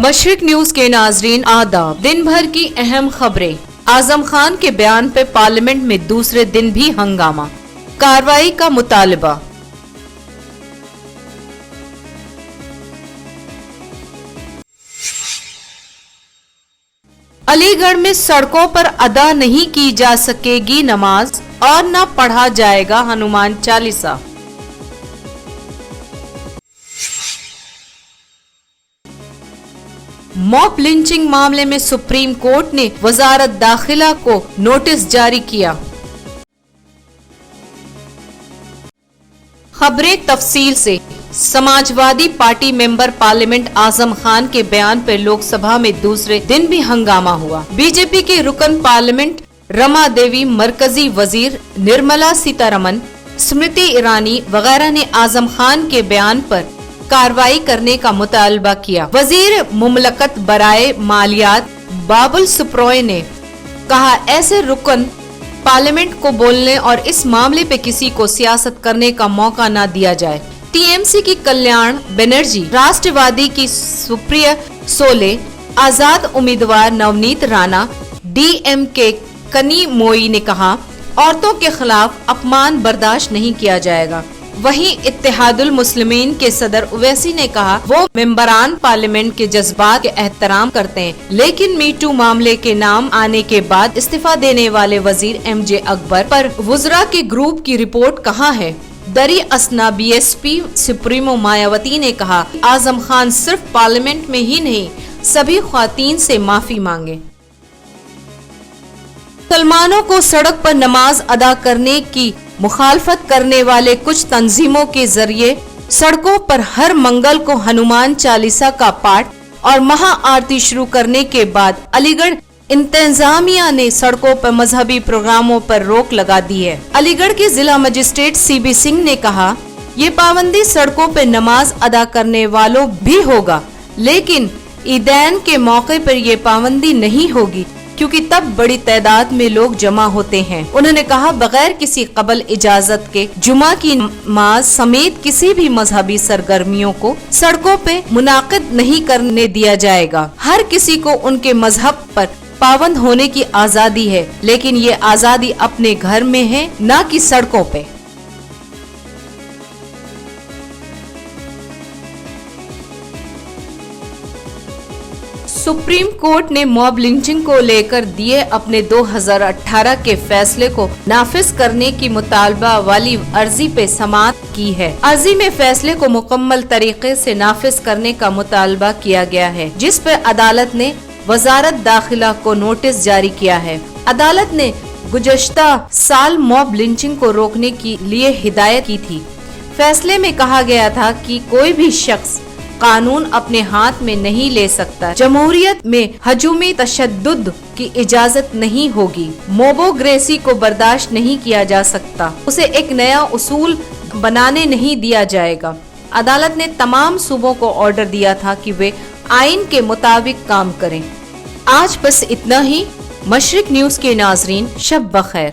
मशरिक news के नाजरीन आदाब। दिन भर की अहम खबरें। आजम खान के बयान पे पार्लियामेंट में दूसरे दिन भी हंगामा, कार्रवाई का मुतालबा। अलीगढ़ में सड़कों पर अदा नहीं की जा सकेगी नमाज और न पढ़ा जाएगा हनुमान चालीसा। मॉब लिंचिंग मामले में सुप्रीम कोर्ट ने वजारत दाखिला को नोटिस जारी किया। खबरें तफसील से। Samajwadi party member parliament Azam Khan के बयान पर लोकसभा में दूसरे दिन भी हंगामा हुआ। बीजेपी के रुकन पार्लियामेंट रमा देवी, मरकजी वजीर निर्मला सीतारमन, स्मृति ईरानी वगैरह ने आजम खान के बयान पर कार्रवाई करने का मुतालबा किया। वजीर मुमलकत बराए मालियात बाबुल सुप्रोय ने कहा, ऐसे रुकन पार्लियामेंट को बोलने और इस मामले पे किसी को सियासत करने का मौका न दिया जाए। टीएमसी की कल्याण बनर्जी, राष्ट्रवादी की सुप्रिया सोले, आजाद उम्मीदवार नवनीत राणा, डीएमके कनी मोई ने कहा, औरतों के खिलाफ अपमान बर्दाश्त नहीं किया जाएगा। वहीं इत्तेहादुल मुस्लिमीन के सदर उवैसी ने कहा, वो मेंबरान पार्लियामेंट के जज्बात के एहतराम करते हैं, लेकिन मीटू मामले के नाम आने के बाद इस्तीफा देने वाले वजीर एमजे अकबर पर वुज़रा के ग्रुप की रिपोर्ट कहाँ है? दरी असना बीएसपी सुप्रीमो मायावती ने कहा, आजम खान सिर्फ पार्लियामेंट में ही नहीं, सभी ख्वातीन से माफी मांगे। मुसलमानों को सड़क पर नमाज अदा करने की मुखालफत करने वाले कुछ तंजीमों के जरिए सड़कों पर हर मंगल को हनुमान चालीसा का पाठ और महा आरती शुरू करने के बाद अलीगढ़ इंतजामिया ने सड़कों पर मजहबी प्रोग्रामों पर रोक लगा दी है। अलीगढ़ के जिला मजिस्ट्रेट सीबी सिंह ने कहा, ये पाबंदी सड़कों पर नमाज अदा करने वालों भी होगा, लेकिन ईदैन के मौके पर ये पाबंदी नहीं होगी, क्योंकि तब बड़ी तादाद में लोग जमा होते हैं। उन्होंने कहा, बगैर किसी कबल इजाजत के जुमा की नमाज समेत किसी भी मजहबी सरगर्मियों को सड़कों पे मुनाकिद नहीं करने दिया जाएगा। हर किसी को उनके मजहब पर पाबंद होने की आजादी है, लेकिन ये आजादी अपने घर में है, न कि सड़कों पे। सुप्रीम कोर्ट ने मॉब लिंचिंग को लेकर दिए अपने 2018 के फैसले को नाफिज करने की मुतालबा वाली अर्जी पे समाअत की है। अर्जी में फैसले को मुकम्मल तरीके से नाफिज करने का मुतालबा किया गया है, जिस पर अदालत ने वजारत दाखिला को नोटिस जारी किया है। अदालत ने गुज़श्ता साल मॉब लिंचिंग को रोकने के लिए हिदायत की थी। फैसले में कहा गया था कि कोई भी शख्स कानून अपने हाथ में नहीं ले सकता। जमहूरियत में हजूमी तशद्दुद की इजाजत नहीं होगी। मोबोग्रेसी को बर्दाश्त नहीं किया जा सकता। उसे एक नया उसूल बनाने नहीं दिया जाएगा। अदालत ने तमाम सूबों को ऑर्डर दिया था कि वे आइन के मुताबिक काम करें। आज बस इतना ही। मशरिक न्यूज के नाजरीन, शब बखैर।